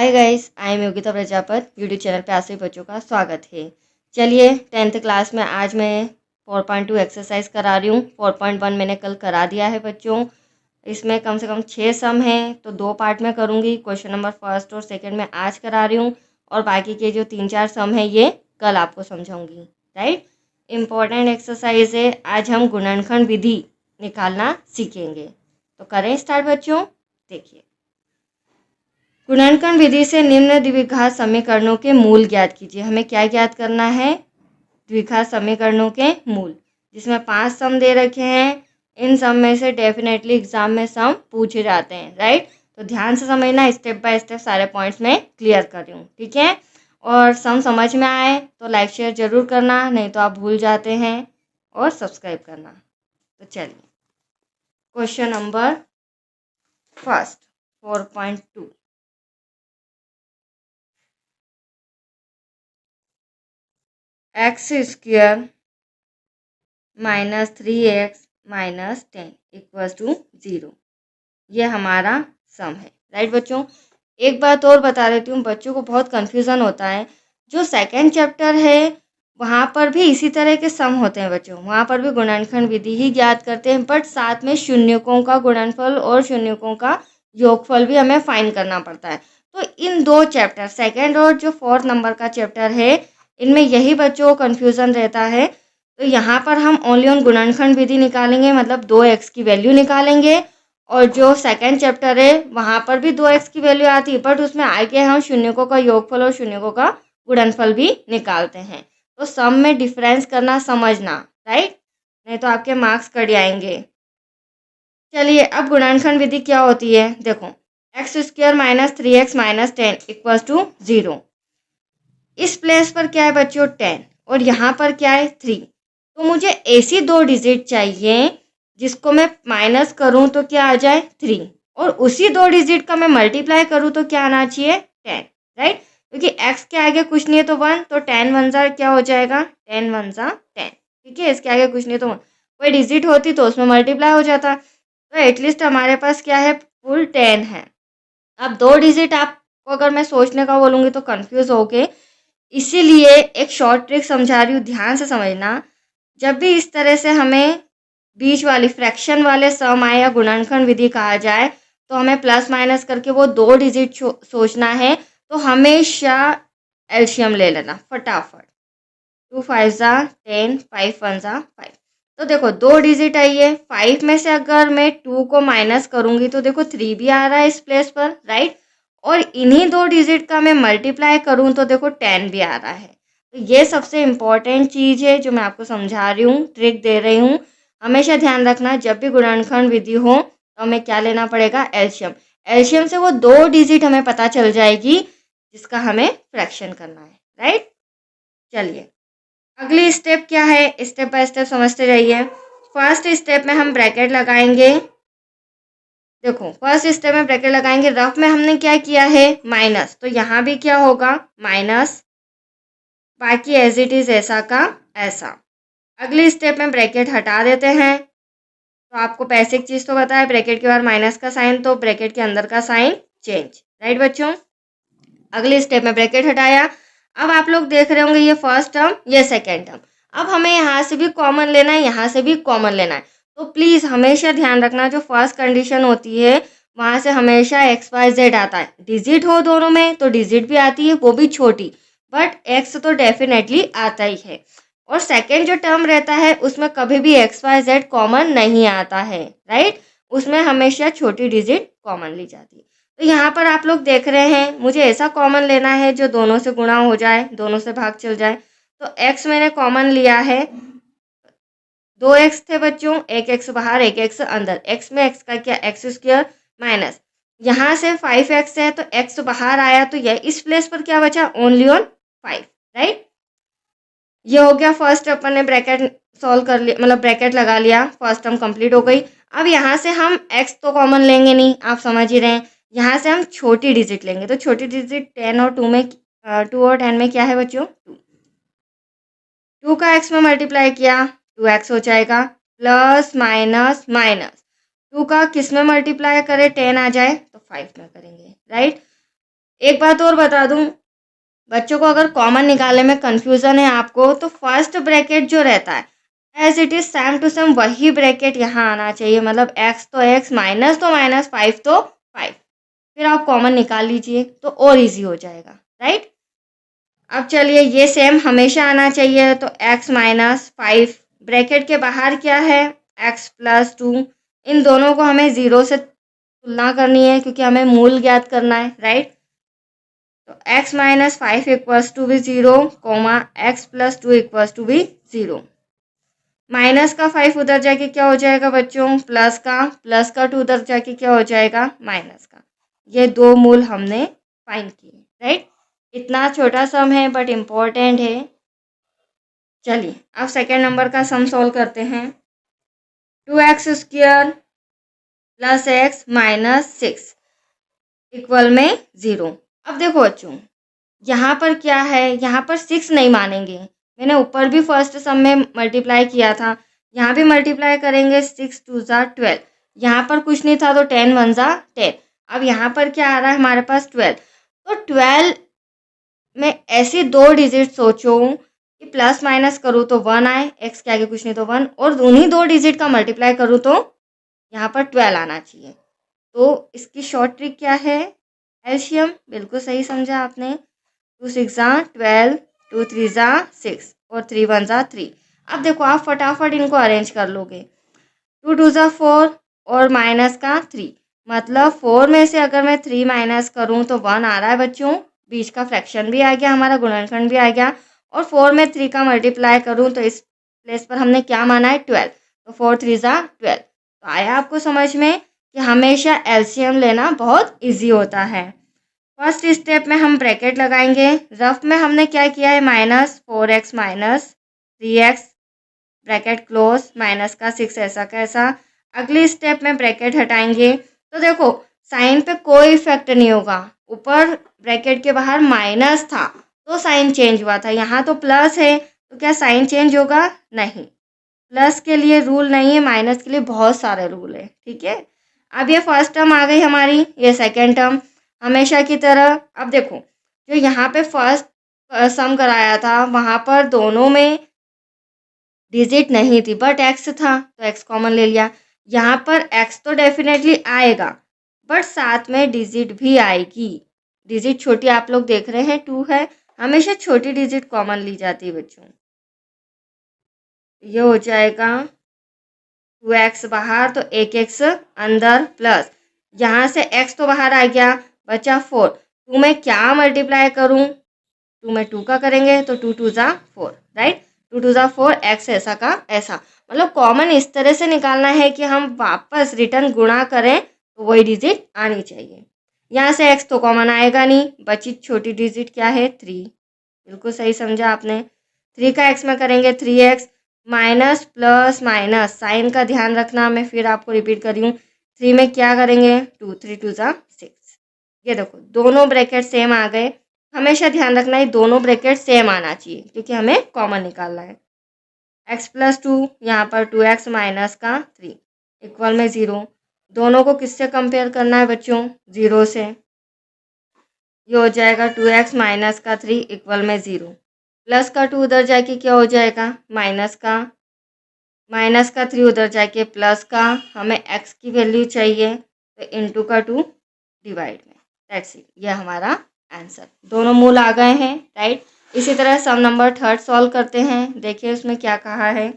Hi guys, I am Yogita Prajapati. YouTube channel पे आप सभी बच्चों का स्वागत है। चलिए 10th क्लास में आज मैं 4.2 एक्सरसाइज करा रही हूँ। 4.1 मैंने कल करा दिया है बच्चों। इसमें कम से कम 6 सम हैं तो 2 पार्ट में करूँगी। क्वेश्चन नंबर फर्स्ट और सेकंड में आज करा रही हूँ और बाकी के जो 3-4 सम हैं ये कल आपको समझाऊँगी। राइट, इम्पॉर्टेंट एक्सरसाइज है। आज हम गुणनखंड विधि निकालना सीखेंगे। तो करें स्टार्ट बच्चों। देखिए, गुणनखंड विधि से निम्न द्विघात समीकरणों के मूल ज्ञात कीजिए। हमें क्या ज्ञात करना है? द्विघात समीकरणों के मूल, जिसमें 5 सम दे रखे हैं। इन सम में से डेफिनेटली एग्जाम में सम पूछे जाते हैं। राइट, तो ध्यान से समझना, स्टेप बाय स्टेप सारे पॉइंट्स में क्लियर कर रही हूँ। ठीक है, और सम समझ में आए तो लाइक शेयर जरूर करना, नहीं तो आप भूल जाते हैं, और सब्सक्राइब करना। तो चलिए, question number first 4.2। X square minus 3x minus 10 equals to 0, ये हमारा सम है। राइट बच्चों, एक बात और बता देती हूँ, बच्चों को बहुत कन्फ्यूज़न होता है। जो सेकंड चैप्टर है वहाँ पर भी इसी तरह के सम होते हैं बच्चों। वहाँ पर भी गुणनखंड विधि ही ज्ञात करते हैं, बट साथ में शून्यकों का गुणनफल और शून्यकों का योगफल भी हमें फाइंड करना पड़ता है। तो इन दो चैप्टर, सेकंड और जो 4th नंबर का चैप्टर है, इनमें यही बच्चों को कन्फ्यूज़न रहता है। तो यहाँ पर हम ओनली ऑन गुणनखंड विधि निकालेंगे, मतलब 2x की वैल्यू निकालेंगे। और जो सेकंड चैप्टर है वहाँ पर भी 2x की वैल्यू आती है, बट उसमें आगे हम शून्यकों का योगफल और शून्यकों का गुणनफल भी निकालते हैं। तो सम में डिफरेंस करना समझना, राइट, नहीं तो आपके मार्क्स कट जाएंगे। चलिए, अब गुणनखंड विधि क्या होती है देखो। X square minus 3x minus 10 equals to 0। इस प्लेस पर क्या है बच्चों? 10, और यहाँ पर क्या है? 3। तो मुझे ऐसी दो डिजिट चाहिए जिसको मैं माइनस करूँ तो क्या आ जाए? 3, और उसी दो डिजिट का मैं मल्टीप्लाई करूँ तो क्या आना चाहिए? 10। राइट, क्योंकि x के आगे कुछ नहीं है तो 1, तो 10 1 जा क्या हो जाएगा? 10 1 जा 10। ठीक है, इसके आगे कुछ नहीं तो 1, कोई डिजिट होती तो उसमें मल्टीप्लाई हो जाता। तो एटलीस्ट हमारे पास क्या है? फुल 10 है। अब दो डिजिट आपको अगर मैं सोचने का बोलूँगी तो कंफ्यूज होगे, इसीलिए एक शॉर्ट ट्रिक समझा रही हूँ, ध्यान से समझना। जब भी इस तरह से हमें बीच वाली फ्रैक्शन वाले सम आए या गुणनखंड विधि कहा जाए, तो हमें प्लस माइनस करके वो दो डिजिट सोचना है। तो हमेशा एलसीएम ले लेना फटाफट। 2 5 जा 10, 5 1 जा 5। तो देखो दो डिजिट आई है, 5 में से अगर मैं 2 को माइनस करूंगी तो देखो 3 भी आ रहा है इस प्लेस पर। राइट, और इन्हीं दो डिजिट का मैं मल्टीप्लाई करूं तो देखो 10 भी आ रहा है। तो ये सबसे इम्पॉर्टेंट चीज़ है जो मैं आपको समझा रही हूँ, ट्रिक दे रही हूँ। हमेशा ध्यान रखना, जब भी गुणनखंड विधि हो तो हमें क्या लेना पड़ेगा? एलसीएम। एलसीएम से वो दो डिजिट हमें पता चल जाएगी जिसका हमें फ्रैक्शन करना है। राइट, चलिए अगली स्टेप क्या है, स्टेप बाय स्टेप समझते जाइए। फर्स्ट स्टेप में हम ब्रैकेट लगाएंगे। देखो फर्स्ट स्टेप में ब्रैकेट लगाएंगे, रफ में हमने क्या किया है? माइनस, तो यहाँ भी क्या होगा? माइनस, बाकी एज इट इज ऐसा का ऐसा। अगली स्टेप में ब्रैकेट हटा देते हैं। तो आपको बेसिक चीज़ तो पता है, ब्रैकेट के बाद माइनस का साइन तो ब्रैकेट के अंदर का साइन चेंज। राइट बच्चों, अगले स्टेप में ब्रैकेट हटाया। अब आप लोग देख रहे होंगे ये फर्स्ट टर्म, ये सेकेंड टर्म। अब हमें यहाँ से भी कॉमन लेना है, यहाँ से भी कॉमन लेना है। तो प्लीज़ हमेशा ध्यान रखना, जो फर्स्ट कंडीशन होती है वहाँ से हमेशा एक्स वाई जेड आता है। डिजिट हो दोनों में तो डिजिट भी आती है, वो भी छोटी, बट एक्स तो डेफिनेटली आता ही है। और सेकेंड जो टर्म रहता है उसमें कभी भी एक्स वाई जेड कॉमन नहीं आता है। राइट, उसमें हमेशा छोटी डिजिट कॉमन ली जाती है। तो यहाँ पर आप लोग देख रहे हैं, मुझे ऐसा कॉमन लेना है जो दोनों से गुणा हो जाए, दोनों से भाग चल जाए। तो x मैंने कॉमन लिया है, 2x थे बच्चों, एक x बाहर एक x अंदर। x में x का क्या? एक्स स्क्वायर माइनस, यहाँ से 5x है तो x बाहर आया, तो यह इस प्लेस पर क्या बचा? Only on 5। राइट, ये हो गया फर्स्ट, अपन ने ब्रैकेट सॉल्व कर लिया, मतलब ब्रैकेट लगा लिया, फर्स्ट टर्म कंप्लीट हो गई। अब यहाँ से हम x तो कॉमन लेंगे नहीं, आप समझ ही रहे हैं। यहाँ से हम छोटी डिजिट लेंगे, तो छोटी डिजिट 10 और 2 में 2 और 10 में क्या है बच्चों? 2 का x में मल्टीप्लाई किया 2x हो जाएगा, प्लस माइनस माइनस 2 का किस में मल्टीप्लाई करें? 10 आ जाए तो 5 में करेंगे। राइट, एक बात और बता दूं, बच्चों को अगर कॉमन निकालने में कंफ्यूजन है आपको, तो फर्स्ट ब्रैकेट जो रहता है as it is same to same वही ब्रैकेट यहाँ आना चाहिए। मतलब x तो x, माइनस तो माइनस, 5 तो 5, फिर आप कॉमन निकाल लीजिए तो और इजी हो जाएगा, राइट। अब चलिए, ये सेम हमेशा आना चाहिए, तो x माइनस 5, ब्रैकेट के बाहर क्या है x प्लस 2, इन दोनों को हमें 0 से तुलना करनी है क्योंकि हमें मूल ज्ञात करना है, राइट। तो x माइनस 5 इक्वल्स टू भी 0, comma x plus 2 equals to भी 0। माइनस का 5 उधर जाके क्या हो जाएगा बच्चों, प्लस का 2 उधर जाके क्या हो जाएगा, माइनस का। ये दो मूल हमने फाइंड किए, राइट। इतना छोटा सम है बट इम्पोर्टेंट है। चलिए अब सेकेंड नंबर का सम सॉल्व करते हैं। 2x square plus x minus 6 equal में 0। अब देखो बच्चों, यहाँ पर क्या है, यहाँ पर 6 नहीं मानेंगे। मैंने ऊपर भी फर्स्ट सम में मल्टीप्लाई किया था, यहाँ भी मल्टीप्लाई करेंगे। 6 2 ज़ा 12, यहाँ पर कुछ नहीं था तो 10 1 ज़ा 10। अब यहाँ पर क्या आ रहा है हमारे पास 12, तो 12 में ऐसे दो डिजिट सोचो कि प्लस माइनस करूँ तो 1 आए, एक्स के आगे कुछ नहीं तो 1, और उन्हीं दो डिजिट का मल्टीप्लाई करूँ तो यहाँ पर 12 आना चाहिए। तो इसकी शॉर्ट ट्रिक क्या है, एलसीएम। बिल्कुल सही समझा आपने। 2 6 ज़ा 12, 2 3 ज़ा 6 और 3 1 ज़ा 3। अब देखो आप फटाफट इनको अरेंज कर लोगे। 2 2 ज़ा 4 और माइनस का 3, मतलब 4 में से अगर मैं 3 माइनस करूँ तो 1 आ रहा है बच्चों। बीच का फ्रैक्शन भी आ गया, हमारा गुणनखंड भी आ गया। और 4 में 3 का मल्टीप्लाई करूँ तो इस प्लेस पर हमने क्या माना है, 12। तो 4 3 ज़ा 12। तो आया आपको समझ में कि हमेशा एलसीएम लेना बहुत ईजी होता है। फर्स्ट स्टेप में हम ब्रैकेट लगाएंगे। रफ में हमने क्या किया है, minus 4x minus 3x bracket close, minus का 6 ऐसा कैसा। अगली स्टेप में ब्रैकेट हटाएंगे तो देखो साइन पे कोई इफेक्ट नहीं होगा। ऊपर ब्रैकेट के बाहर माइनस था तो साइन चेंज हुआ था, यहाँ तो प्लस है तो क्या साइन चेंज होगा, नहीं। प्लस के लिए रूल नहीं है, माइनस के लिए बहुत सारे रूल है, ठीक है। अब ये फर्स्ट टर्म आ गई हमारी, ये सेकेंड टर्म हमेशा की तरह। अब देखो जो यहाँ पे फर्स्ट सम कराया था वहाँ पर दोनों में डिजिट नहीं थी बट एक्स था तो एक्स कॉमन ले लिया। यहाँ पर एक्स तो डेफिनेटली आएगा बट साथ में डिजिट भी आएगी। डिजिट छोटी आप लोग देख रहे हैं 2 है, हमेशा छोटी डिजिट कॉमन ली जाती है बच्चों। ये हो जाएगा 2x बाहर तो 1x अंदर, प्लस यहाँ से x तो बाहर आ गया, बचा 4। 2 में क्या मल्टीप्लाई करूँ, 2 में 2 का करेंगे तो 2 2 ज़ा 4, राइट। 2 2 ज़ा 4, x ऐसा का ऐसा। मतलब कॉमन इस तरह से निकालना है कि हम वापस रिटर्न गुणा करें तो वही डिजिट आनी चाहिए। यहाँ से x तो कॉमन आएगा नहीं, बची छोटी डिजिट क्या है, 3। बिल्कुल सही समझा आपने। 3 का x में करेंगे 3x, minus plus minus sign का ध्यान रखना, मैं फिर आपको रिपीट कर रही हूँ। 3 में क्या करेंगे 2, 3 2 ज़ा 6। ये देखो दोनों ब्रैकेट सेम आ गए। हमेशा ध्यान रखना है दोनों ब्रैकेट सेम आना चाहिए क्योंकि हमें कॉमन निकालना है। x प्लस 2, यहाँ पर 2x माइनस का 3 इक्वल में 0। दोनों को किससे कंपेयर करना है बच्चों, 0 से। ये हो जाएगा 2x माइनस का 3 इक्वल में 0। प्लस का 2 उधर जाके क्या हो जाएगा, माइनस का 3 उधर जाके प्लस का। हमें x की वैल्यू चाहिए तो इंटू का 2 डिवाइड में, दैट्स इट। ये हमारा आंसर। दोनों मूल आ गए हैं, राइट। इसी तरह सम नंबर थर्ड सॉल्व करते हैं। देखिए उसमें क्या कहा है,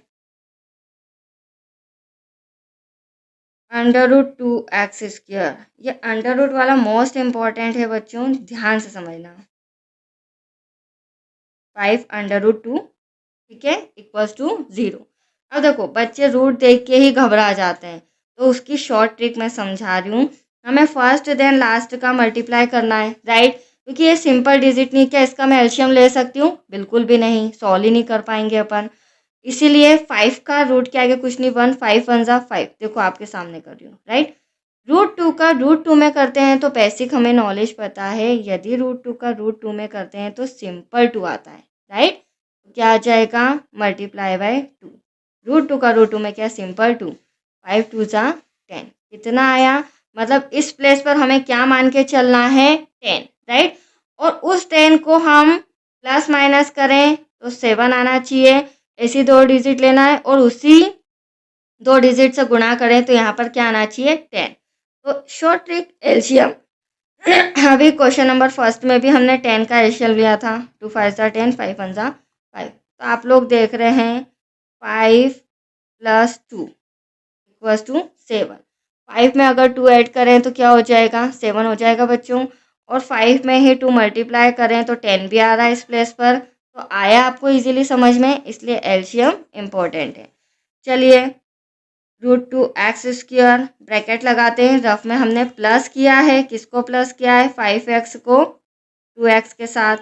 √2x स्क्वायर। ये अंडर रूट वाला मोस्ट इम्पॉर्टेंट है बच्चों, ध्यान से समझना। 5√2, ठीक है, इक्वल्स टू 0। अब देखो बच्चे रूट देख के ही घबरा जाते हैं तो उसकी शॉर्ट ट्रिक मैं समझा रही हूँ। हमें फर्स्ट देन लास्ट का मल्टीप्लाई करना है, राइट। क्योंकि ये सिंपल डिजिट नहीं, क्या इसका मैं एलसीएम ले सकती हूँ, बिल्कुल भी नहीं, सॉल्व ही नहीं कर पाएंगे अपन। इसीलिए 5 का रूट के आगे कुछ नहीं, 1 5 1 ज़ा 5। देखो आपके सामने कर रही हूँ, राइट। √2 का √2 में करते हैं तो बेसिक हमें नॉलेज पता है, यदि √2 का √2 में करते हैं तो सिंपल 2 आता है, राइट। क्या आ जाएगा, मल्टीप्लाई बाय 2। √2 का √2 में क्या, सिंपल 2। 5 2 ज़ा 10, कितना आया। मतलब इस प्लेस पर हमें क्या मान के चलना है, 10। राइट। और उस 10 को हम प्लस माइनस करें तो 7 आना चाहिए, ऐसी 2 डिजिट लेना है, और उसी 2 डिजिट से गुणा करें तो यहाँ पर क्या आना चाहिए 10। तो शॉर्ट ट्रिक एलसीएम। अभी क्वेश्चन नंबर फर्स्ट में भी हमने 10 का एलसीएम लिया था, 2 5 ज़ा 10, 5 1 ज़ा 5। तो आप लोग देख रहे हैं 5 + 2 = 7। 5 में अगर 2 ऐड करें तो क्या हो जाएगा 7 हो जाएगा बच्चों। और 5 में ही 2 मल्टीप्लाई करें तो 10 भी आ रहा है इस प्लेस पर। तो आया आपको इजीली समझ में, इसलिए एलसीएम इम्पोर्टेंट है। चलिए √2x², ब्रैकेट लगाते हैं। रफ में हमने प्लस किया है, किसको प्लस किया है 5x को 2x के साथ,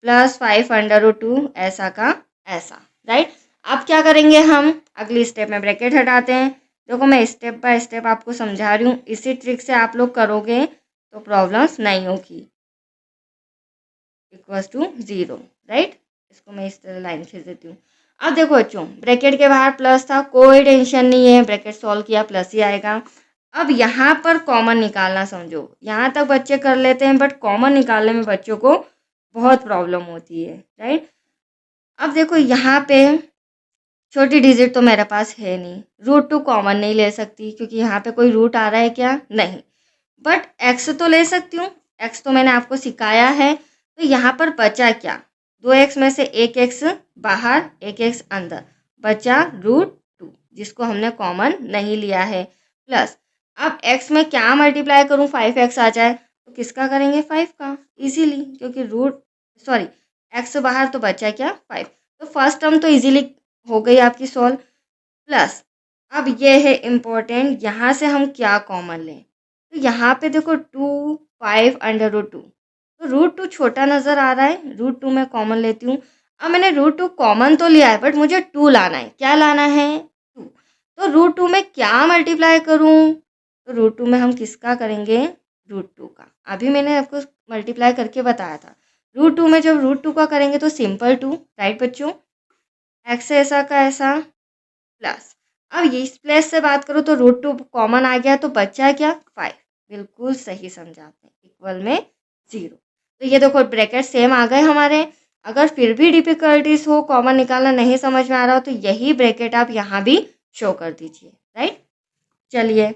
प्लस 5√2 ऐसा का ऐसा, राइट। अब क्या करेंगे हम अगली स्टेप में ब्रैकेट हटाते हैं। देखो मैं स्टेप बाय स्टेप आपको समझा रही हूँ, इसी ट्रिक से आप लोग करोगे तो प्रॉब्लम्स नहीं होगी। =0, राइट। इसको मैं इस तरह लाइन खींच देती हूँ। अब देखो बच्चों ब्रैकेट के बाहर प्लस था, कोई टेंशन नहीं है, ब्रैकेट सॉल्व किया प्लस ही आएगा। अब यहाँ पर कॉमन निकालना समझो, यहाँ तक बच्चे कर लेते हैं बट कॉमन निकालने में बच्चों को बहुत प्रॉब्लम होती है, राइट। अब देखो यहाँ पे छोटी डिजिट तो मेरे पास है नहीं, √2 कॉमन नहीं ले सकती क्योंकि यहाँ पे कोई रूट आ रहा है क्या, नहीं। बट x तो ले सकती हूँ, x तो मैंने आपको सिखाया है। तो यहाँ पर बचा क्या, 2x में से 1x बाहर 1x अंदर, बचा √2 जिसको हमने कॉमन नहीं लिया है, प्लस अब x में क्या मल्टीप्लाई करूँ 5x आ जाए तो किसका करेंगे 5 का इजीली, क्योंकि x बाहर तो बचा क्या 5। तो फर्स्ट टर्म तो इजीली हो गई आपकी सॉल्व। प्लस अब ये है इम्पोर्टेंट, यहाँ से हम क्या कॉमन लें। तो यहाँ पे देखो 2 5 √2, तो √2 छोटा नज़र आ रहा है, √2 में कॉमन लेती हूँ। अब मैंने √2 कॉमन तो लिया है बट मुझे 2 लाना है, क्या लाना है 2। तो √2 में क्या मल्टीप्लाई करूँ, तो √2 में हम किसका करेंगे √2 का। अभी मैंने आपको मल्टीप्लाई करके बताया था, √2 में जब √2 का करेंगे तो सिंपल 2, राइट बच्चों। x ऐसा का ऐसा प्लस, अब ये इस प्लेस से बात करो तो √2 कॉमन आ गया तो बचा क्या 5, बिल्कुल सही समझा आपने, इक्वल में 0। तो ये देखो ब्रैकेट सेम आ गए हमारे। अगर फिर भी डिफिकल्टीज हो, कॉमन निकालना नहीं समझ में आ रहा हो तो यही ब्रैकेट आप यहाँ भी शो कर दीजिए, राइट। चलिए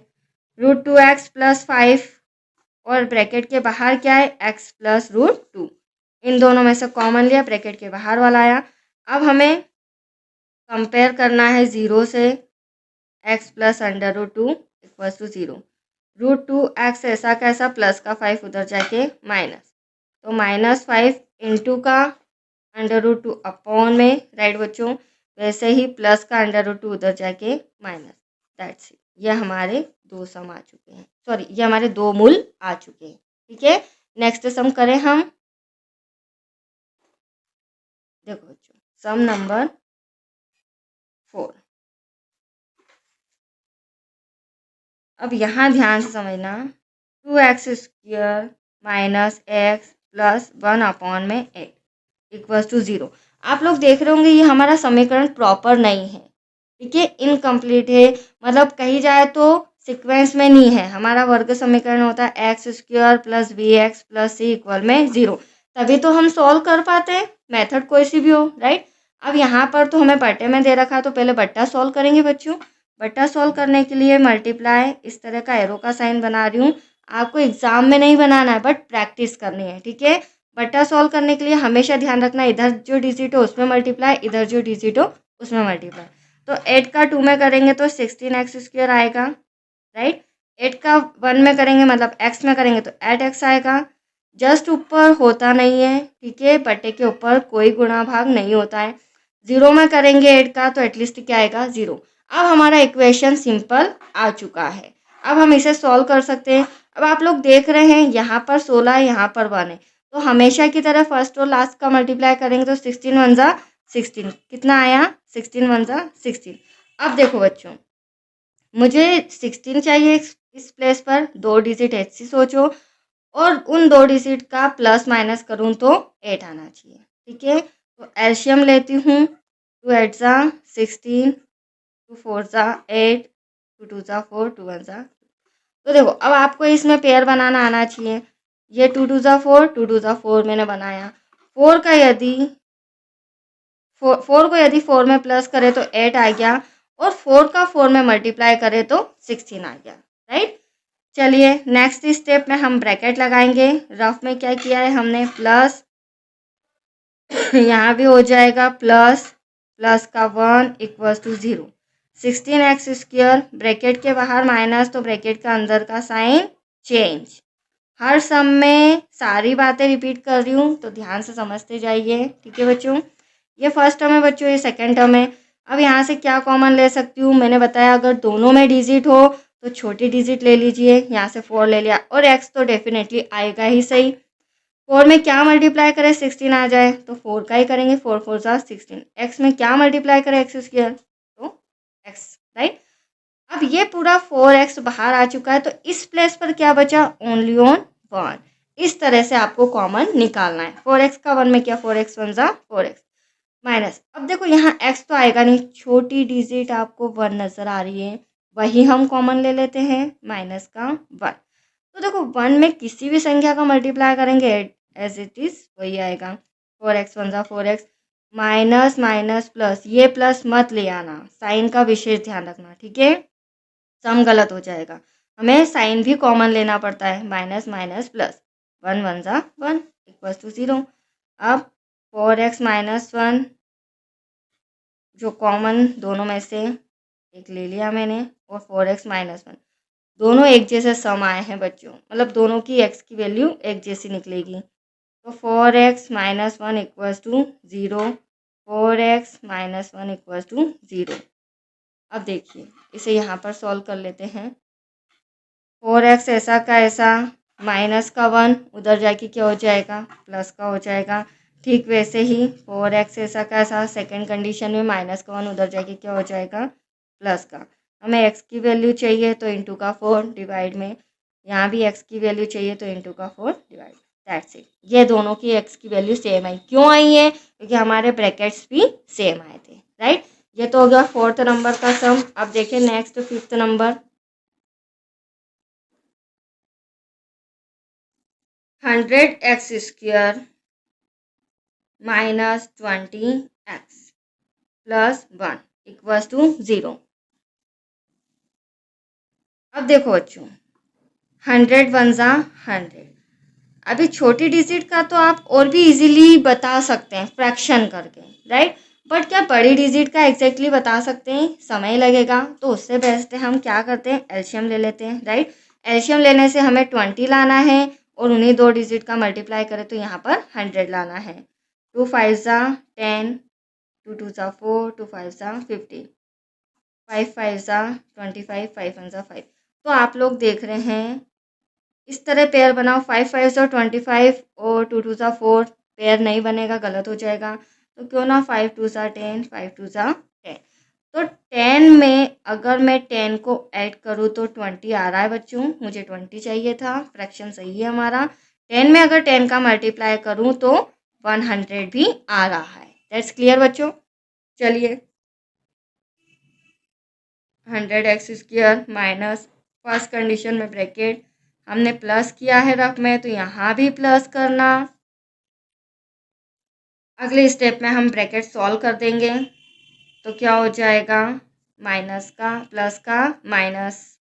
√2x + 5 और ब्रैकेट के बाहर क्या है x + √2, इन दोनों में से कॉमन लिया, ब्रैकेट के बाहर वाला आया। अब हमें कंपेयर करना है 0 से, x + √2 = 0, √2x ऐसा कैसा, प्लस का 5 उधर जाके माइनस, तो -5 इंटू का √2 अपॉन में, राइट बच्चों। वैसे ही प्लस का √2 उधर जाके माइनस, दैट्स इट। ये हमारे 2 सम आ चुके हैं, सॉरी ये हमारे 2 मूल आ चुके हैं, ठीक है। नेक्स्ट सम करें हम। देखो बच्चों सम नंबर 4। अब यहाँ ध्यान से समझना, 2x² - x + 1/8 = 0। आप लोग देख रहे होंगे ये हमारा समीकरण प्रॉपर नहीं है, ठीक है, इनकम्प्लीट है, मतलब कही जाए तो सीक्वेंस में नहीं है। हमारा वर्ग समीकरण होता है x² + bx + c = 0, तभी तो हम सॉल्व कर पाते हैं, मेथड कोई सी भी हो, राइट। अब यहाँ पर तो हमें बट्टे में दे रखा है तो पहले बट्टा सॉल्व करेंगे बच्चों। बट्टा सॉल्व करने के लिए मल्टीप्लाई इस तरह का एरो का साइन बना रही हूँ, आपको एग्जाम में नहीं बनाना है बट प्रैक्टिस करनी है, ठीक है। बट्टा सॉल्व करने के लिए हमेशा ध्यान रखना, इधर जो डिजिट हो उसमें मल्टीप्लाई, इधर जो डिजिट हो उसमें मल्टीप्लाई। तो 8 का 2 में करेंगे तो 16x² आएगा, राइट। 8 का 1 में करेंगे मतलब x में करेंगे तो 8x आएगा। जस्ट ऊपर होता नहीं है, ठीक है, बट्टे के ऊपर कोई गुणा भाग नहीं होता है। 0 में करेंगे 8 का तो एटलीस्ट क्या आएगा 0। अब हमारा इक्वेशन सिंपल आ चुका है, अब हम इसे सॉल्व कर सकते हैं। अब आप लोग देख रहे हैं यहाँ पर 16 है, यहाँ पर 1 है, तो हमेशा की तरह फर्स्ट और लास्ट का मल्टीप्लाई करेंगे तो 16 1 ज़ा 16, कितना आया 16 1 ज़ा 16। अब देखो बच्चों मुझे 16 चाहिए इस प्लेस पर, 2 डिजिट ऐसी सोचो, और उन 2 डिजिट का प्लस माइनस करूँ तो 8 आना चाहिए, ठीक है। तो एलसीएम लेती हूँ, 2 8 ज़ा 16, 2 4 ज़ा 8, 2 2 ज़ा 4, 2 1 ज़ा। तो देखो अब आपको इसमें पेयर बनाना आना चाहिए। ये 2 2 ज़ा 4, 2 2 ज़ा 4 मैंने बनाया। 4 का यदि 4 को यदि 4 में प्लस करें तो 8 आ गया, और 4 का 4 में मल्टीप्लाई करें तो 16 आ गया, राइट। चलिए नेक्स्ट स्टेप में हम ब्रैकेट लगाएंगे। रफ में क्या किया है हमने, प्लस यहाँ भी हो जाएगा प्लस, प्लस का 1 इक्वल्स टू 0। 16x² ब्रैकेट के बाहर माइनस, तो ब्रैकेट का अंदर का साइन चेंज। हर सम में सारी बातें रिपीट कर रही हूँ तो ध्यान से समझते जाइए, ठीक है बच्चों। ये फर्स्ट टर्म है बच्चों, ये सेकंड टर्म है। अब यहाँ से क्या कॉमन ले सकती हूँ, मैंने बताया अगर दोनों में डिजिट हो तो छोटी डिजिट ले लीजिए, यहाँ से 4 ले लिया, और x तो डेफिनेटली आएगा ही सही। 4 में क्या मल्टीप्लाई करें 16 आ जाए, तो 4 का ही करेंगे, 4 4 ज़ा 16। x में क्या मल्टीप्लाई करें x², तो x, राइट। अब ये पूरा 4x बाहर आ चुका है, तो इस प्लेस पर क्या बचा, ओनली ऑन 1। इस तरह से आपको कॉमन निकालना है। 4x का 1 में क्या, 4x 1 ज़ा 4x माइनस। अब देखो यहाँ x तो आएगा नहीं, छोटी डिजिट आपको 1 नज़र आ रही है, वही हम कॉमन ले लेते हैं, माइनस का 1। तो देखो 1 में किसी भी संख्या का मल्टीप्लाई करेंगे एज इट इज वही आएगा। 4x 1 ज़ा 4x माइनस माइनस प्लस, ये प्लस मत ले आना, साइन का विशेष ध्यान रखना, ठीक है, सम गलत हो जाएगा। हमें साइन भी कॉमन लेना पड़ता है, माइनस माइनस प्लस, 1 1 ज़ा 1 इक्वल्स टू 0। अब 4x माइनस 1 जो कॉमन दोनों में से एक ले लिया मैंने, और 4x माइनस 1 दोनों एक जैसे सम आए हैं बच्चों, मतलब दोनों की x की वैल्यू एक जैसी निकलेगी। तो 4x minus 1 equals to 0, 4x minus 1 equals to 0। अब देखिए इसे यहाँ पर सॉल्व कर लेते हैं। 4x ऐसा का ऐसा, माइनस का 1 उधर जाके क्या हो जाएगा, प्लस का हो जाएगा। ठीक वैसे ही 4x ऐसा का ऐसा, सेकेंड कंडीशन में माइनस का 1 उधर जाके क्या हो जाएगा, प्लस का। हमें x की वैल्यू चाहिए तो इंटू का 4 डिवाइड में, यहाँ भी x की वैल्यू चाहिए तो इंटू का 4 डिवाइड, दैट्स इट। ये दोनों की x की वैल्यू सेम आई, क्यों आई है, क्योंकि हमारे ब्रैकेट्स भी सेम आए थे, राइट। ये तो हो गया 4th नंबर का सम। अब देखिए नेक्स्ट 5th नंबर। 100x² minus 20x plus 1 equals to 0। अब देखो बच्चों 100 1 ज़ा 100, अभी छोटी डिजिट का तो आप और भी इजीली बता सकते हैं फ्रैक्शन करके, राइट। बट क्या बड़ी डिजिट का एग्जैक्टली बता सकते हैं, समय लगेगा, तो उससे बेस्ट है हम क्या करते हैं, एलसीएम ले लेते हैं, राइट। एलसीएम लेने से हमें 20 लाना है, और उन्हीं दो डिजिट का मल्टीप्लाई करें तो यहाँ पर 100 लाना है। 2 5 ज़ा 10, 2 2 ज़ा 4, 2 5 ज़ा 15, 5 5 ज़ा 25, 5 1 ज़ा 5। तो आप लोग देख रहे हैं इस तरह पेयर बनाओ, 5 5 ज़ा 25 और 2 2 ज़ा 4, पेयर नहीं बनेगा, गलत हो जाएगा। तो क्यों ना 5 2 ज़ा 10, 5 2 ज़ा 10। तो 10 में अगर मैं 10 को ऐड करूँ तो 20 आ रहा है बच्चों, मुझे 20 चाहिए था, फ्रैक्शन सही है हमारा। 10 में अगर 10 का मल्टीप्लाई करूँ तो 100 भी आ रहा है। दैट्स क्लियर बच्चों। चलिए 100x² माइनस, फर्स्ट कंडीशन में ब्रैकेट हमने प्लस किया है रफ में, तो यहाँ भी प्लस करना। अगले स्टेप में हम ब्रैकेट सॉल्व कर देंगे, तो क्या हो जाएगा, माइनस का प्लस का माइनस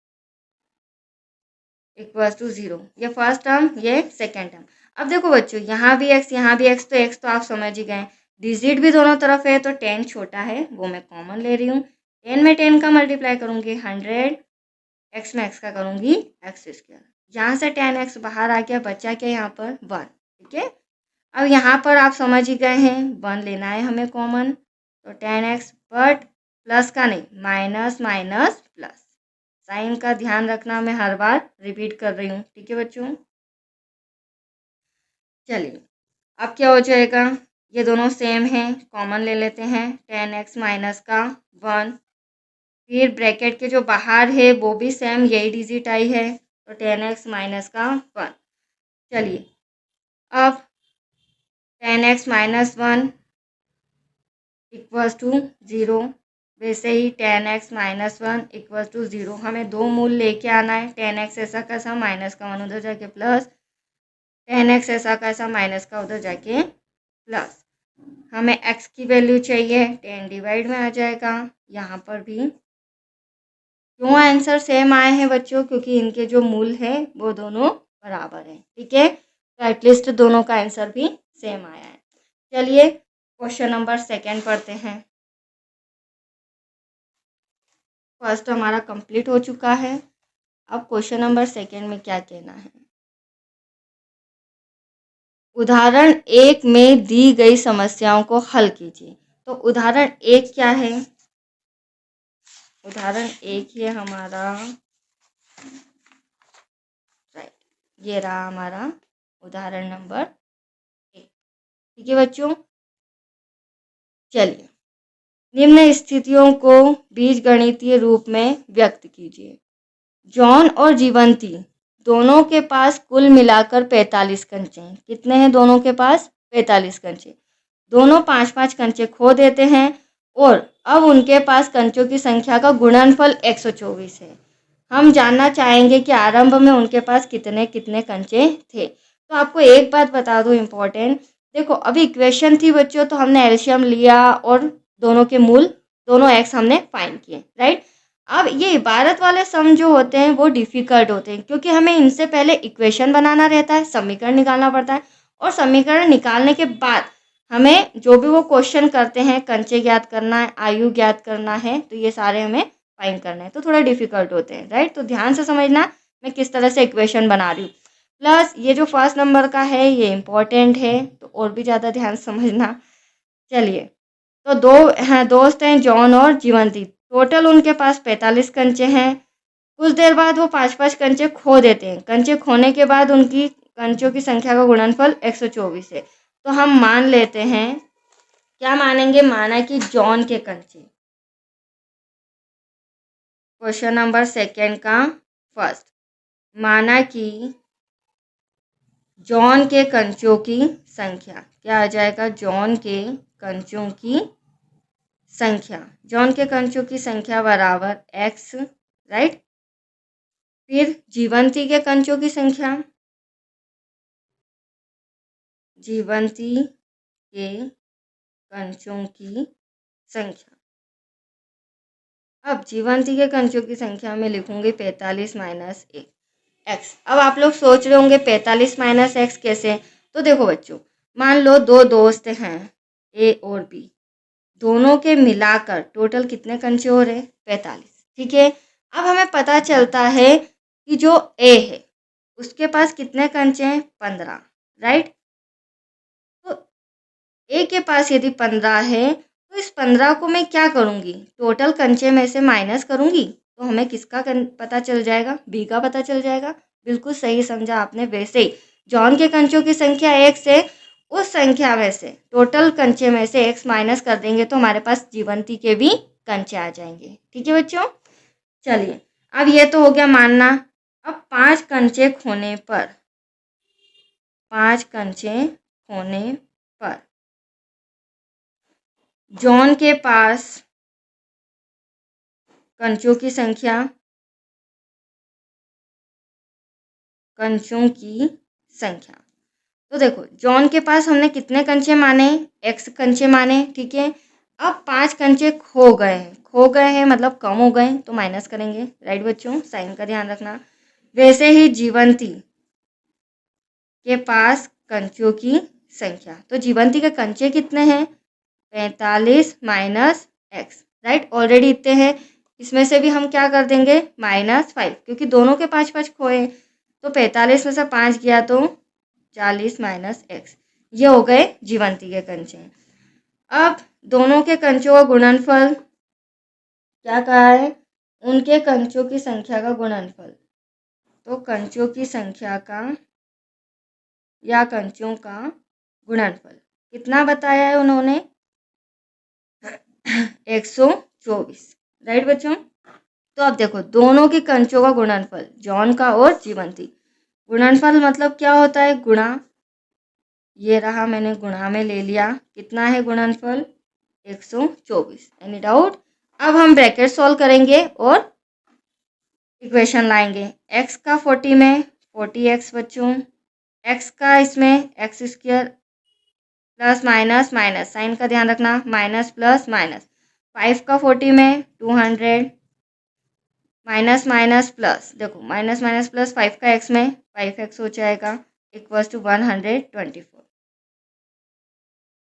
इक्वल्स टू 0। ये फर्स्ट टर्म, ये सेकेंड टर्म। अब देखो बच्चों यहाँ भी x यहाँ भी x, तो x तो आप समझ ही गए, डिजिट भी दोनों तरफ है, तो 10 छोटा है वो मैं कॉमन ले रही हूँ। 10 में 10 का मल्टीप्लाई करूँगी 100, x में x का करूँगी x²। यहाँ से 10x बाहर आ गया, बचा क्या यहाँ पर 1, ठीक है। अब यहाँ पर आप समझ ही गए हैं 1 लेना है हमें कॉमन, तो 10x, बट प्लस का नहीं, माइनस माइनस प्लस, साइन का ध्यान रखना, मैं हर बार रिपीट कर रही हूँ, ठीक है बच्चों। चलिए अब क्या हो जाएगा, ये दोनों सेम हैं, कॉमन ले लेते हैं, 10x माइनस का 1, फिर ब्रैकेट के जो बाहर है वो भी सेम यही डिजिट आई है, तो 10x माइनस का 1। चलिए अब 10x माइनस 1 इक्वल्स टू 0, वैसे ही 10x माइनस 1 इक्वल्स टू 0। हमें दो मूल लेके आना है, 10x ऐसा कैसा, माइनस का 1 उधर जाके प्लस, 10x ऐसा का ऐसा माइनस का उधर जाके प्लस, हमें x की वैल्यू चाहिए 10 डिवाइड में आ जाएगा। यहाँ पर भी क्यों आंसर सेम आए हैं बच्चों, क्योंकि इनके जो मूल है वो दोनों बराबर हैं। ठीक है, तो एटलीस्ट दोनों का आंसर भी सेम आया है। चलिए क्वेश्चन नंबर 2 पढ़ते हैं। फर्स्ट हमारा कंप्लीट हो चुका है। अब क्वेश्चन नंबर 2 में क्या कहना है। उदाहरण 1 में दी गई समस्याओं को हल कीजिए। तो उदाहरण 1 क्या है? उदाहरण 1 ये हमारा राइट, ये रहा हमारा उदाहरण नंबर 1। ठीक है बच्चों, चलिए निम्न स्थितियों को बीजगणितीय रूप में व्यक्त कीजिए। जॉन और जीवंती दोनों के पास कुल मिलाकर 45 कंचे हैं। कितने हैं दोनों के पास? 45 कंचे। दोनों 5-5 कंचे खो देते हैं और अब उनके पास कंचों की संख्या का गुणनफल 124 है। हम जानना चाहेंगे कि आरंभ में उनके पास कितने कितने कंचे थे। तो आपको एक बात बता दूं इम्पोर्टेंट, देखो अभी इक्वेशन थी बच्चों, तो हमने एलसीएम लिया और दोनों के मूल दोनों एक्स हमने फाइंड किए, राइट। अब ये इबारत वाले सम जो होते हैं वो डिफ़िकल्ट होते हैं, क्योंकि हमें इनसे पहले इक्वेशन बनाना रहता है, समीकरण निकालना पड़ता है, और समीकरण निकालने के बाद हमें जो भी वो क्वेश्चन करते हैं, कंचे ज्ञात करना है, आयु ज्ञात करना है, तो ये सारे हमें फाइंड करना है, तो थोड़ा डिफिकल्ट होते हैं, राइट। तो ध्यान से समझना मैं किस तरह से इक्वेशन बना रही हूँ। प्लस ये जो फर्स्ट नंबर का है ये इम्पोर्टेंट है, तो और भी ज़्यादा ध्यान से समझना। चलिए, तो दो हैं दोस्त हैं, जॉन और जीवंती। टोटल उनके पास 45 कंचे हैं। कुछ देर बाद वो 5-5 कंचे खो देते हैं। कंचे खोने के बाद उनकी कंचों की संख्या का गुणनफल 124 है। तो हम मान लेते हैं, क्या मानेंगे, माना कि जॉन के कंचे, क्वेश्चन नंबर 2 का फर्स्ट, माना कि जॉन के कंचों की संख्या क्या आ जाएगा? जॉन के कंचों की संख्या, जॉन के कंचों की संख्या बराबर x, राइट। फिर जीवंती के कंचों की संख्या, जीवंती के कंचों की संख्या। अब जीवंती के कंचों की संख्या में लिखूंगी 45 माइनस एक्स। अब आप लोग सोच रहे होंगे 45 माइनस एक्स कैसे? तो देखो बच्चों, मान लो दो दोस्त हैं ए और बी, दोनों के मिलाकर टोटल कितने कंचे हो रहे? 45। ठीक है, अब हमें पता चलता है कि जो ए है उसके पास कितने कंचे हैं? 15, राइट। तो ए के पास यदि 15 है तो इस 15 को मैं क्या करूँगी? टोटल कंचे में से माइनस करूँगी, तो हमें किसका पता चल जाएगा? बी का पता चल जाएगा। बिल्कुल सही समझा आपने। वैसे ही जॉन के कंचों की संख्या 1 से, उस संख्या में से टोटल कंचे में से x माइनस कर देंगे तो हमारे पास जीवंती के भी कंचे आ जाएंगे। ठीक है बच्चों, चलिए अब ये तो हो गया मानना। अब 5 कंचे खोने पर, 5 कंचे खोने पर जॉन के पास कंचों की संख्या, कंचों की संख्या, तो देखो जॉन के पास हमने कितने कंचे माने? x कंचे माने, ठीक है। अब 5 कंचे खो गए हैं, खो गए हैं मतलब कम हो गए, तो माइनस करेंगे, राइट बच्चों, साइन का ध्यान रखना। वैसे ही जीवंती के पास कंचों की संख्या, तो जीवंती के कंचे कितने हैं? 45 माइनस एक्स, राइट। ऑलरेडी इतने हैं, इसमें से भी हम क्या कर देंगे? -5, क्योंकि दोनों के 5-5 खोए, तो 45 में से 5 गया तो 40 माइनस एक्स, ये हो गए जीवंती के कंचे। अब दोनों के कंचों का गुणनफल क्या कहा है? उनके कंचों की संख्या का गुणनफल, तो कंचों की संख्या का या कंचों का गुणनफल कितना बताया है उन्होंने? 124, राइट बच्चों। तो अब देखो दोनों के कंचों का गुणनफल, जॉन का और जीवंती, गुणनफल मतलब क्या होता है? गुणा। ये रहा, मैंने गुणा में ले लिया। कितना है गुणनफल? 124। Any doubt? अब हम ब्रैकेट सॉल्व करेंगे और इक्वेशन लाएंगे। x का 40 में 40x बच्चों, एक्स का इसमें x square plus minus minus, sign का ध्यान रखना, माइनस प्लस माइनस, 5 का 40 में 200 माइनस माइनस प्लस, देखो माइनस माइनस प्लस 5 का एक्स में 5x हो जाएगा इक्वल्स टू 124।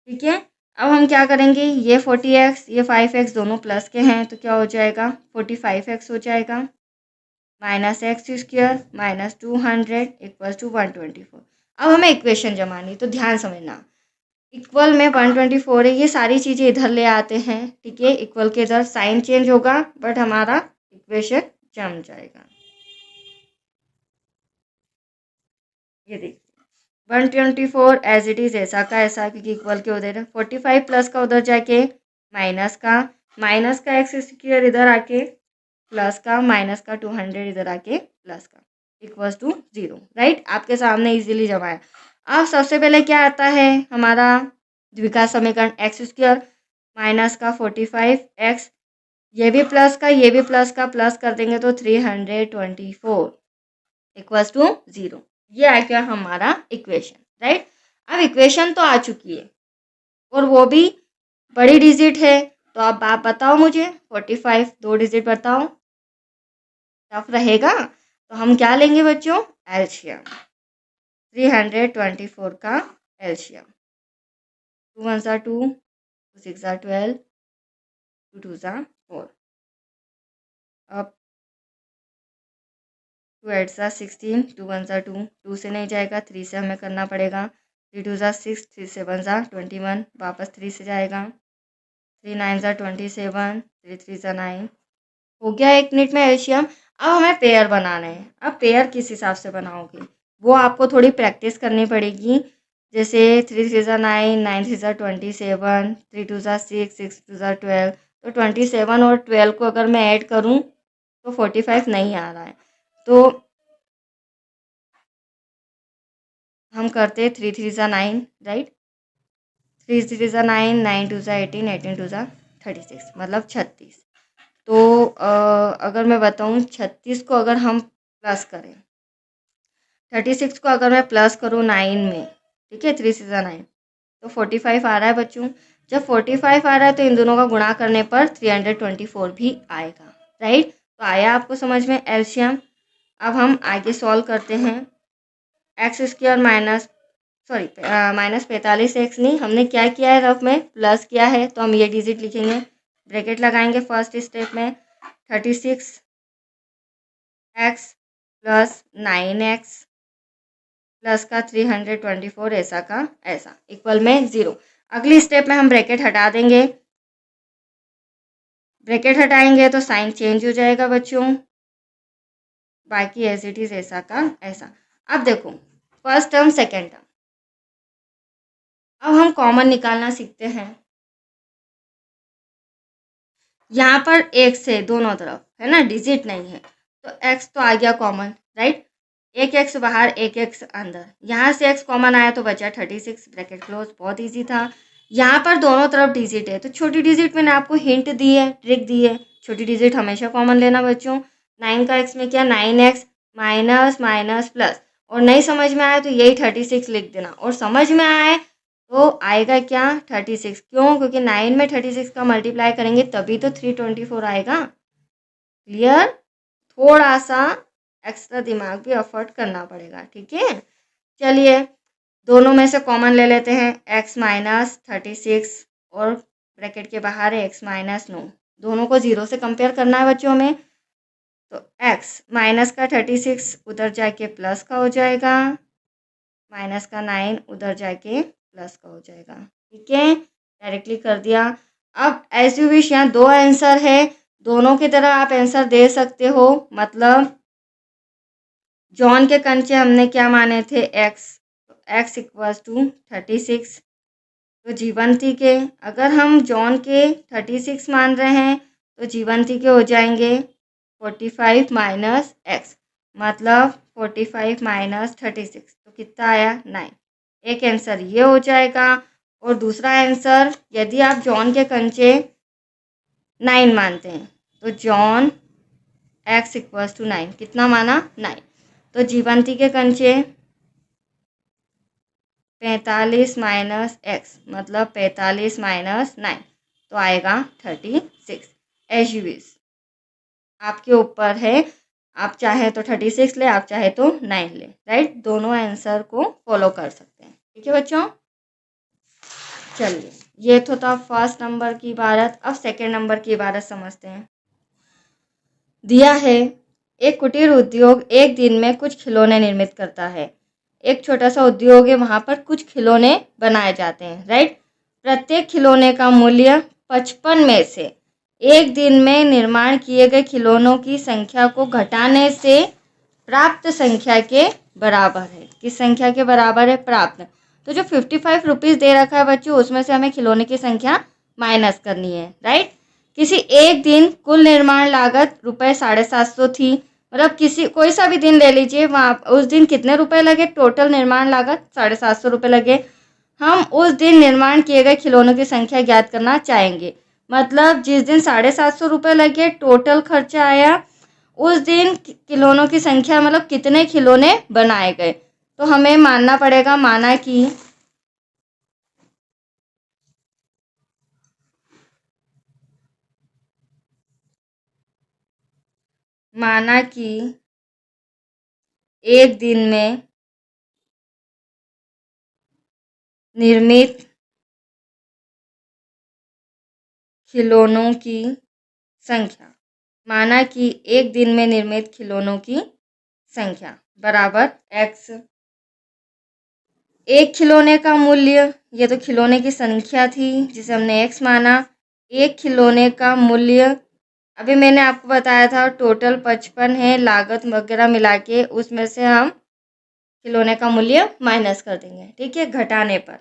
ठीक है, अब हम क्या करेंगे, ये 40x ये 5x दोनों प्लस के हैं तो क्या हो जाएगा 45x हो जाएगा, minus x square minus 200 equals to 124। अब हमें इक्वेशन जमानी, तो ध्यान समझना, इक्वल में 124 है, ये सारी चीज़ें इधर ले आते हैं। ठीक है, इक्वल के इधर साइन चेंज होगा बट हमारा इक्वेशन जम जाएगा। ये देखिए 124 एज इट इज ऐसा का ऐसा, क्योंकि इक्वल के उधर 45 प्लस का उधर जाके माइनस का एक्स स्क्वायर इधर आके प्लस का, माइनस का 200 इधर आके प्लस का इक्वल्स टू 0। राइट, आपके सामने इजीली जमा है। अब सबसे पहले क्या आता है हमारा द्विघात समीकरण, एक्स स्क्वायर माइनस का 45x, ये भी प्लस का ये भी प्लस का, प्लस कर देंगे तो 324 इक्वल्स टू 0। ये आ गया हमारा इक्वेशन। राइट, अब इक्वेशन तो आ चुकी है और वो भी बड़ी डिजिट है, तो अब आप बताओ मुझे 45 दो डिजिट बताओ, टफ रहेगा। तो हम क्या लेंगे बच्चों, एलसीएम, 324 का एलसीएम, 2 1 2, 2 6 12, 2 2 4, अब 2 8 16, 2 1 2, 2 से नहीं जाएगा, 3 से हमें करना पड़ेगा, 3 2 6, 3 7 21, वापस 3 से जाएगा, 3 9 27, 3 3 9, हो गया 1 मिनट में एलसीएम। अब हमें पेयर बनाना है। अब पेयर किस हिसाब से बनाओगे वो आपको थोड़ी प्रैक्टिस करनी पड़ेगी। जैसे 3 3 9, 9 3 27, 3 2 6, 6 2 12, तो 27 और 12 को अगर मैं ऐड करूं तो 45 नहीं आ रहा है, तो हम करते 3 3 9, राइट, 3 3 9, 9 2 18, 18 2 36, मतलब 36। तो अगर मैं बताऊं 36 को अगर हम प्लस करें, 36 को अगर मैं प्लस करूं 9 में, ठीक है, 3 6 9, तो 45 आ रहा है बच्चों। जब 45 आ रहा है तो इन दोनों का गुणा करने पर 324 भी आएगा। राइट, तो आया आपको समझ में एलसीएम। अब हम आगे सॉल्व करते हैं, x square minus minus 45x, नहीं हमने क्या किया है रफ में प्लस किया है, तो हम ये डिजिट लिखेंगे, ब्रैकेट लगाएंगे फर्स्ट स्टेप में, 36x प्लस 9x प्लस का 324 ऐसा का ऐसा इक्वल में 0। अगली स्टेप में हम ब्रैकेट हटा देंगे, ब्रैकेट हटाएंगे तो साइन चेंज हो जाएगा बच्चों, बाकी एज इट इज ऐसा का ऐसा। अब देखो फर्स्ट टर्म सेकेंड टर्म, अब हम कॉमन निकालना सीखते हैं। यहाँ पर एक से दोनों तरफ है ना, डिजिट नहीं है, तो x तो आ गया कॉमन, राइट, एक x बाहर एक x अंदर, यहाँ से x कॉमन आया तो बचा 36, ब्रैकेट क्लोज, बहुत इजी था। यहाँ पर दोनों तरफ डिजिट है तो छोटी डिजिट मैंने आपको हिंट दी है, ट्रिक दी है, छोटी डिजिट हमेशा कॉमन लेना बच्चों। 9 का x में क्या, 9x माइनस माइनस प्लस, और नहीं समझ में आए तो यही 36 लिख देना, और समझ में आए तो आएगा क्या 36, क्यों, क्योंकि 9 में 36 का मल्टीप्लाई करेंगे तभी तो 324 आएगा। क्लियर, थोड़ा सा एक्स्ट्रा दिमाग भी एफर्ट करना पड़ेगा। ठीक है, चलिए दोनों में से कॉमन ले लेते हैं, x माइनस 36 और ब्रैकेट के बाहर है x माइनस 9, दोनों को 0 से कंपेयर करना है बच्चों में, तो x माइनस का 36 उधर जाके प्लस का हो जाएगा, माइनस का 9 उधर जाके प्लस का हो जाएगा। ठीक है, डायरेक्टली कर दिया। अब एज यू विश, यहाँ दो आंसर है, दोनों की तरह आप आंसर दे सकते हो, मतलब जॉन के कंचे हमने क्या माने थे x, तो x इक्वल्स टू 36, तो जीवंती के अगर हम जॉन के 36 मान रहे हैं तो जीवंती के हो जाएंगे 45 माइनस एक्स, मतलब 45 माइनस 36, तो कितना आया 9। एक आंसर ये हो जाएगा, और दूसरा आंसर यदि आप जॉन के कंचे 9 मानते हैं तो जॉन x इक्वल्स टू 9, कितना माना 9, तो जीवंती के कंचे 45 माइनस एक्स मतलब 45 माइनस 9 तो आएगा 36। एज यू विश, आपके ऊपर है, आप चाहे तो 36 ले, आप चाहे तो 9 ले, राइट। दोनों आंसर को फॉलो कर सकते हैं, ठीक है बच्चों। चलिए, ये तो था फर्स्ट नंबर की इबारत। अब सेकेंड नंबर की इबारत समझते हैं। दिया है, एक कुटीर उद्योग एक दिन में कुछ खिलौने निर्मित करता है। एक छोटा सा उद्योग है, वहां पर कुछ खिलौने बनाए जाते हैं, राइट। प्रत्येक खिलौने का मूल्य 55 में से एक दिन में निर्माण किए गए खिलौनों की संख्या को घटाने से प्राप्त संख्या के बराबर है। किस संख्या के बराबर है? प्राप्त। तो जो 55 रुपीज़ दे रखा है बच्चों, उसमें से हमें खिलौने की संख्या माइनस करनी है, राइट। किसी एक दिन कुल निर्माण लागत ₹750 थी, मतलब किसी कोई सा भी दिन ले लीजिए, वहाँ उस दिन कितने रुपए लगे? टोटल निर्माण लागत 750 रुपये लगे। हम उस दिन निर्माण किए गए खिलौनों की संख्या ज्ञात करना चाहेंगे। मतलब जिस दिन 750 रुपये लगे टोटल खर्चा आया, उस दिन खिलौनों की संख्या मतलब कितने खिलौने बनाए गए। तो हमें मानना पड़ेगा, माना कि एक दिन में निर्मित खिलौनों की संख्या, माना कि एक दिन में निर्मित खिलौनों की संख्या बराबर x। एक खिलौने का मूल्य, ये तो खिलौने की संख्या थी जिसे हमने x माना। एक खिलौने का मूल्य, अभी मैंने आपको बताया था टोटल 55 है, लागत वगैरह मिला के उसमें से हम खिलौने का मूल्य माइनस कर देंगे, ठीक है, घटाने पर।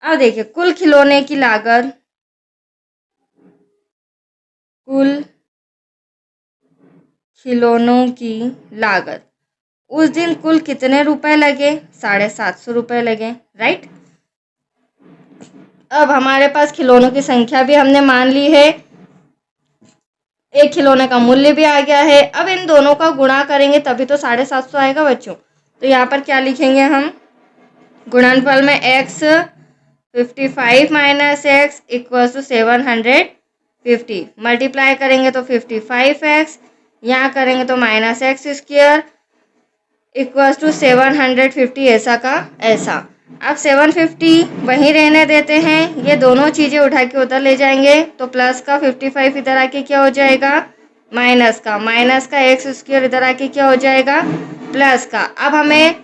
अब देखिए, कुल खिलौने की लागत, कुल खिलौनों की लागत, उस दिन कुल कितने रुपए लगे? 750 रुपये लगे, राइट। अब हमारे पास खिलौनों की संख्या भी हमने मान ली है, एक खिलौने का मूल्य भी आ गया है। अब इन दोनों का गुणा करेंगे तभी तो 750 आएगा बच्चों। तो यहाँ पर क्या लिखेंगे हम? गुणनफल में x 55 minus x equal to 750, multiply करेंगे तो 55x, यहाँ करेंगे तो minus x square equal to 750, ऐसा का ऐसा। अब 750 वहीं रहने देते हैं, ये दोनों चीज़ें उठा के उधर ले जाएंगे तो प्लस का 55 इधर आके क्या हो जाएगा? माइनस का एक्स स्क्वायर इधर आके क्या हो जाएगा? प्लस का। अब हमें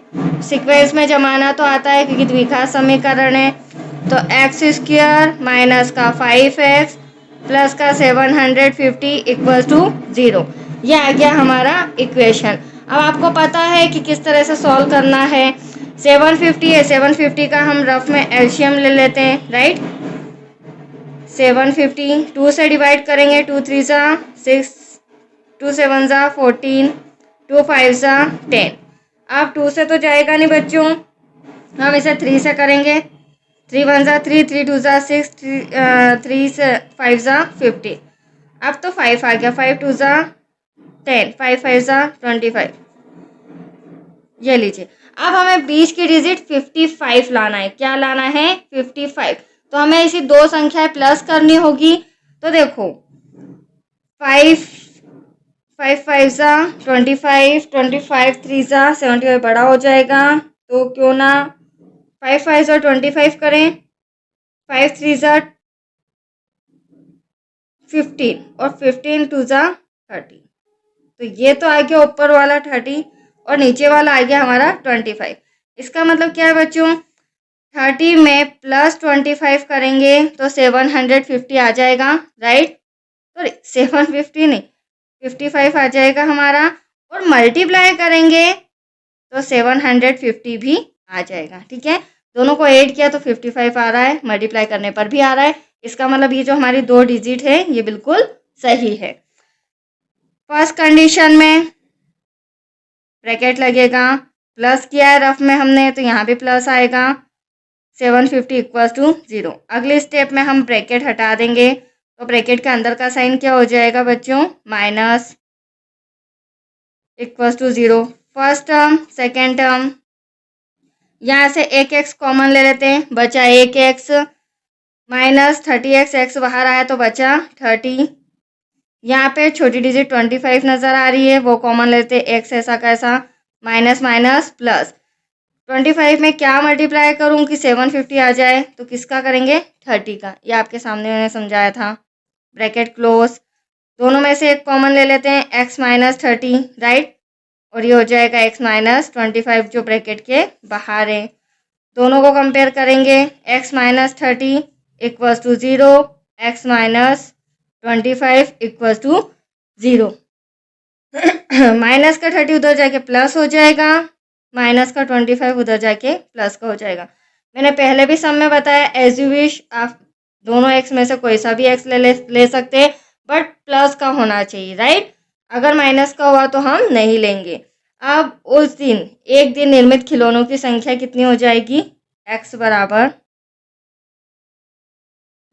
सीक्वेंस में जमाना तो आता है क्योंकि द्विघात समीकरण है, तो एक्स स्क्वायर माइनस का 5x प्लस का 750 इक्वल टू 0। ये आ गया हमारा इक्वेशन। अब आपको पता है कि किस तरह से सॉल्व करना है। 750 है, 750 का हम रफ में एलसीएम ले लेते हैं, राइट। 750 2 से डिवाइड करेंगे, 2 3 ज़ा 6, 2 7 ज़ा 14, 2 5 ज़ा 10। अब 2 से तो जाएगा नहीं बच्चों, हम इसे 3 से करेंगे। 3 1 ज़ा 3, 3 2 ज़ा 6, 3 5 ज़ा 50। अब तो 5 आ गया, 5 2 ज़ा 10, 5 5 ज़ा 25। ये लीजिए। अब हमें बीच की डिजिट 55 लाना है। क्या लाना है? 55। तो हमें इसी दो संख्याएं प्लस करनी होगी। तो देखो 5 5 5 ज़ा 25, 25 3 ज़ा 75 बड़ा हो जाएगा, तो क्यों ना 5 5 ज़ा 25 करें, 5 3 ज़ा 15 और 15 2 ज़ा 30। तो ये तो आ गया ऊपर वाला 30 और नीचे वाला आ गया हमारा 25। इसका मतलब क्या है बच्चों? 30 में प्लस 25 करेंगे तो 750 आ जाएगा, राइट। सॉरी 750 नहीं, 55 आ जाएगा हमारा, और मल्टीप्लाई करेंगे तो 750 भी आ जाएगा, ठीक है। दोनों को ऐड किया तो 55 आ रहा है, मल्टीप्लाई करने पर भी आ रहा है। इसका मतलब ये जो हमारी दो डिजिट है ये बिल्कुल सही है। फर्स्ट कंडीशन में ब्रैकेट लगेगा, प्लस किया है रफ में हमने तो यहाँ भी प्लस आएगा, 750 इक्वल टू 0। अगले स्टेप में हम ब्रैकेट हटा देंगे तो ब्रैकेट के अंदर का साइन क्या हो जाएगा बच्चों? Minus equal to 0। First term, second term, यहाँ से एक एक्स कॉमन ले लेते हैं, बचा एक एक्स माइनस 30x, एक्स बाहर आया तो बचा 30। यहाँ पे छोटी डिजिट 25 नज़र आ रही है, वो कॉमन लेते हैं, एक्स ऐसा कैसा माइनस माइनस प्लस 25 में क्या मल्टीप्लाई करूँ कि 750 आ जाए, तो किसका करेंगे 30 का। ये आपके सामने मैंने समझाया था। ब्रैकेट क्लोज, दोनों में से एक कॉमन ले लेते हैं, x माइनस 30 राइट, और ये हो जाएगा x माइनस 25 जो ब्रैकेट के बाहर है। दोनों को कंपेयर करेंगे, x minus 30 equals to 0, x minus 25 equals to 0। Minus का 30 उधर जाके प्लस हो जाएगा, माइनस का 25 उधर जाके प्लस का हो जाएगा। मैंने पहले भी सम में बताया, एज यू विश, आप दोनों एक्स में से कोई सा भी एक्स ले सकते हैं, बट प्लस का होना चाहिए राइट। अगर माइनस का हुआ तो हम नहीं लेंगे। अब उस दिन एक दिन निर्मित खिलौनों की संख्या कितनी हो जाएगी, एक्स बराबर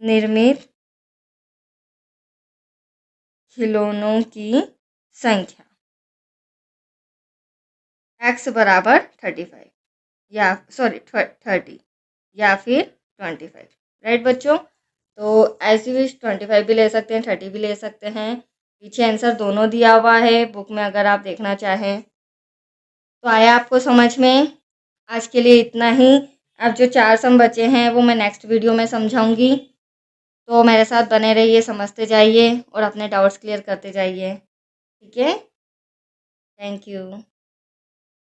निर्मित खिलौनों की संख्या, एक्स बराबर 35 या सॉरी 30 या फिर 25 राइट बच्चों। तो ऐसे भी 25 भी ले सकते हैं, 30 भी ले सकते हैं। पीछे आंसर दोनों दिया हुआ है बुक में, अगर आप देखना चाहें तो। आया आपको समझ में? आज के लिए इतना ही। अब जो 4 सम बचे हैं वो मैं नेक्स्ट वीडियो में समझाऊंगी, तो मेरे साथ बने रहिए, समझते जाइए और अपने डाउट्स क्लियर करते जाइए। ठीक है, थैंक यू।